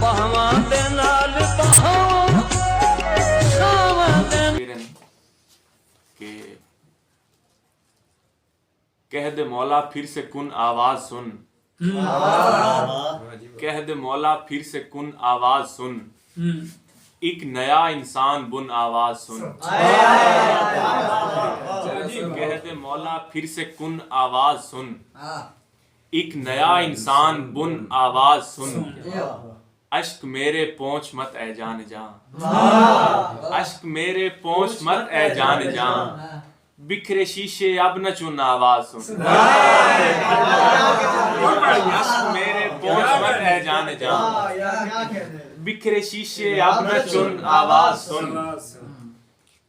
बाहवां दे नाल बाहवां सावां दे कि कह दे मौला फिर से कुन आवाज सुन, कह दे मौला फिर से कुन आवाज सुन, एक नया इंसान बुन आवाज सुन। कह दे मौला फिर से कुन आवाज सुन, एक नया इंसान बुन आवाज सुन। अश्क मेरे पहुंच मत ए जान जा, अश्क मेरे पहुंच मत ए जान जा, बिखरे शीशे अब न चुन आवाज सुन। अश्क मेरे पहुंच मत ए जान जा, बिखरे शीशे अब न चुन आवाज सुन।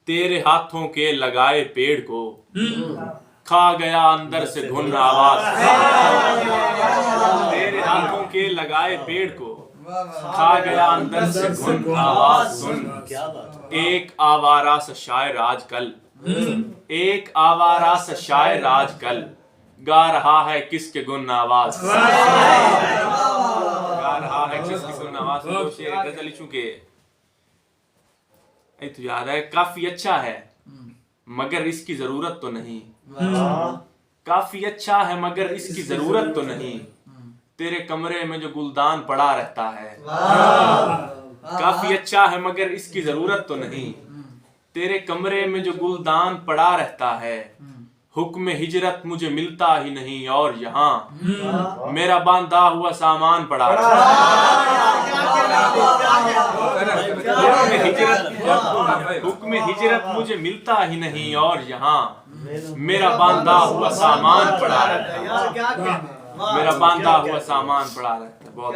तेरे हाथों के लगाए पेड़ को खा गया अंदर से घुन आवाज। तेरे हाथों के लगाए पेड़ को खा गया अंदर से घुन आवाज सुन। एक आवारा सा शायर आजकल, एक आवारा सा शायर आजकल गा रहा है किसके गुन आवाज, गा रहा है किसके गुन आवाज। तो शेर गजल चूंकि तो याद है काफी अच्छा है मगर इसकी जरूरत तो नहीं, काफी अच्छा है मगर इसकी जरूरत तो नहीं। तेरे कमरे में जो गुलदान पड़ा रहता है, काफी अच्छा है मगर इसकी जरूरत तो नहीं। तेरे कमरे में जो गुलदान पड़ा रहता है, हुक्म हिजरत मुझे मिलता ही नहीं और यहाँ मेरा बांधा हुआ सामान पड़ा रहता है। हुक्म हिजरत मुझे मिलता ही नहीं और यहाँ मेरा बांधा हुआ सामान पड़ा रहता है, मेरा बांधा हुआ सामान पड़ा रहता है। बहुत